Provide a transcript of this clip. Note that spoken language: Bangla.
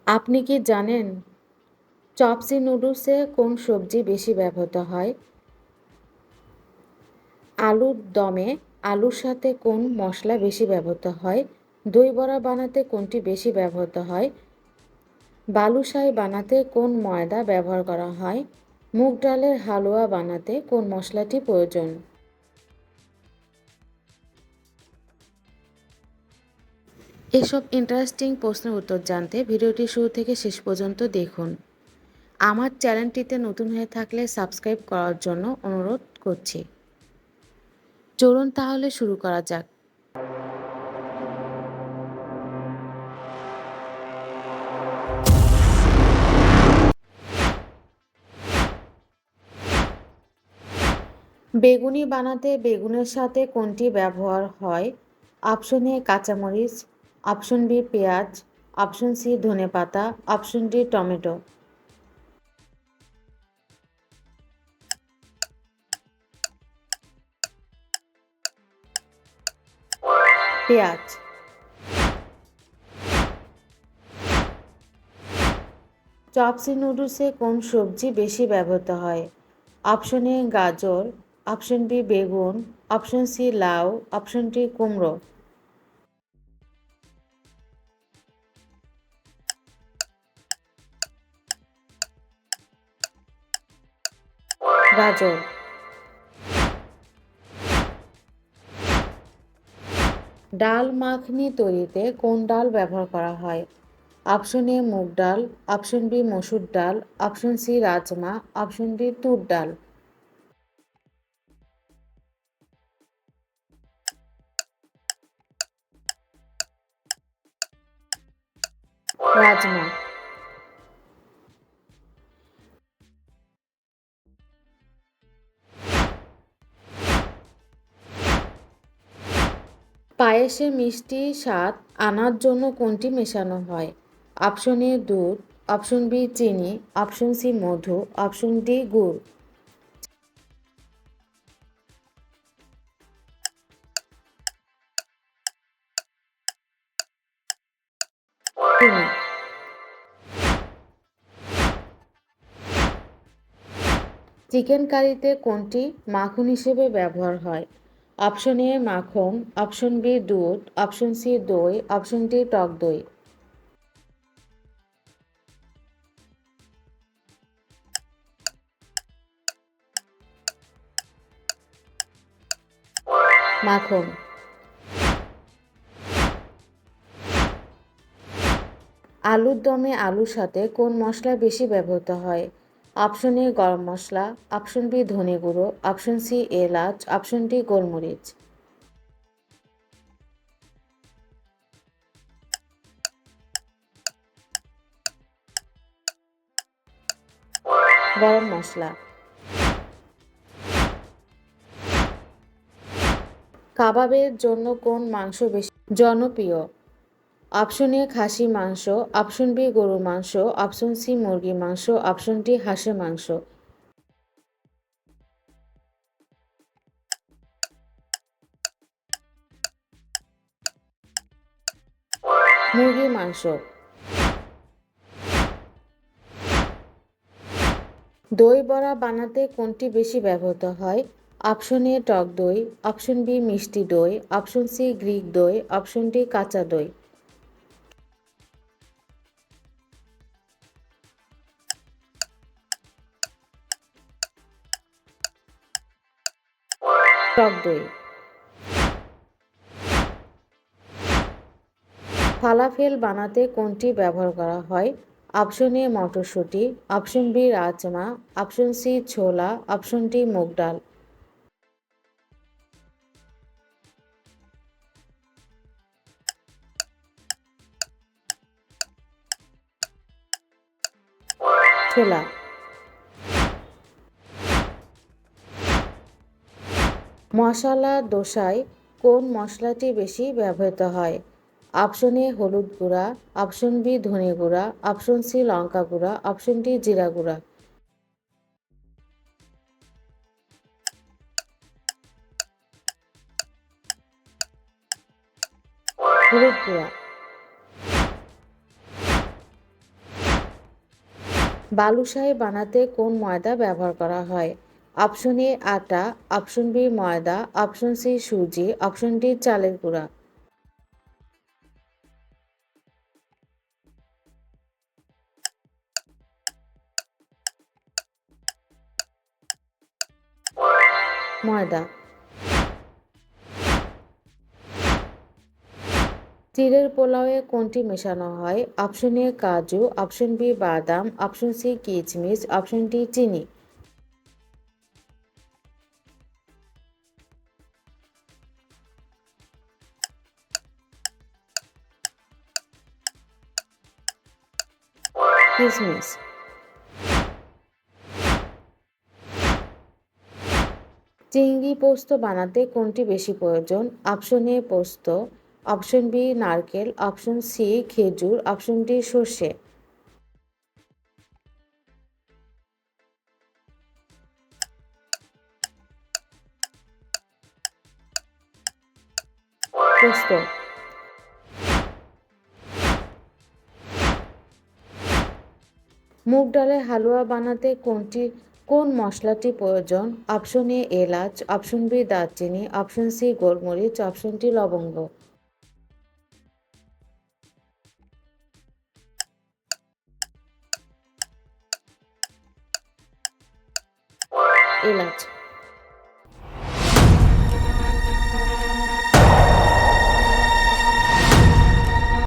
আপনি কি জানেন চপসি নুডলসে কোন সবজি বেশি ব্যবহৃত হয়? আলুর দমে আলুর সাথে কোন মশলা বেশি ব্যবহৃত হয়? দই বড়া বানাতে কোনটি বেশি ব্যবহৃত হয়? বালুশাহি বানাতে কোন ময়দা ব্যবহার করা হয়? মুগ ডালের হালুয়া বানাতে কোন মশলাটি প্রয়োজন? এসব ইন্টারেস্টিং প্রশ্নের উত্তর জানতে ভিডিওটি শুরু থেকে শেষ পর্যন্ত দেখুন। আমার চ্যানেলটিতে নতুন হয়ে থাকলে সাবস্ক্রাইব করার জন্য অনুরোধ করছি। চলুন তাহলে শুরু করা যাক। বেগুনি বানাতে বেগুনের সাথে কোনটি ব্যবহার হয়? অপশন এ কাঁচামরিচ, অপশন বি পেঁয়াজ, অপশন সি ধনেপাতা, অপশন ডি টমেটো। পেঁয়াজ। চপসি নুডলসে কোন সবজি বেশি ব্যবহৃত হয়? অপশন এ গাজর, অপশন বি বেগুন, অপশন সি লাউ, অপশন ডি কুমড়ো। গাজর। ডাল মাখনি তৈরিতে কোন ডাল ব্যবহার করা হয়? অপশন এ মুগ ডাল, অপশন বি মসুর ডাল, option C rajma, option D তুর ডাল। রাজমা। পায়েসে মিষ্টি স্বাদ আনার জন্য কোনটি মেশানো হয়? অপশন এ দুধ, অপশন বি চিনি, অপশন সি মধু, অপশন ডি গুড়। চিনি। চিকেন কারিতে কোনটি মাখন হিসেবে ব্যবহার হয়? অপশন এ মাখন, অপশন বি দুধ, অপশন সি দই, অপশন ডি টক দই। মাখন। আলুর দমে আলুর সাথে কোন মশলা বেশি ব্যবহৃত হয়? অপশন এ গরম মশলা, অপশন বি ধনে গুঁড়ো, অপশন সি এলাচ, অপশন ডি গোলমরিচ। গরম মশলা। কাবাবের জন্য কোন মাংস বেশি জনপ্রিয়? অপশন এ খাসি মাংস, অপশন বি গরুর মাংস, অপশন সি মুরগির মাংস, অপশন ডি হাঁসের মাংস। মুরগির মাংস। দই বড়া বানাতে কোনটি বেশি ব্যবহৃত হয়? অপশন এ টক দই, অপশন বি মিষ্টি দই, অপশন সি গ্রিক দই, অপশন ডি কাঁচা দই। টক দই। ফালাফেল বানাতে কোনটি ব্যবহার করা হয়? অপশন এ মটরশুঁটি, option B rajma, option C ছোলা, অপশন ডি মুগ ডাল। ছোলা। মশলা দোসায় কোন মশলাটি বেশি ব্যবহৃত হয়? অপশন এ হলুদ গুঁড়া, অপশন বি ধনে গুঁড়া, অপশন সি লঙ্কা গুঁড়া, অপশন ডি জিরা গুঁড়া। হলুদ গুঁড়া। বালুশাহী বানাতে কোন ময়দা ব্যবহার করা হয়? অপশন এ আটা, অপশন বি ময়দা, অপশন সি সুজি, অপশন ডি চালের গুঁড়া। ময়দা। চিড়ের পোলাওয়ে কোনটি মেশানো হয়? অপশন এ কাজু, অপশন বি বাদাম, অপশন সি কিচমিচ, অপশন ডি চিনি। কিশমিশ। চিংড়ি পোস্ত বানাতে কোনটি বেশি প্রয়োজন? অপশন এ পোস্ত, অপশন বি নারকেল, অপশন সি খেজুর, অপশন ডি সর্ষে। পোস্ত। মুগ ডালের হালুয়া বানাতে কোন মশলাটি প্রয়োজন? অপশন এ এলাচ, অপশন বি দারচিনি, অপশন সি গোলমরিচ, অপশন ডি লবঙ্গ। এলাচ।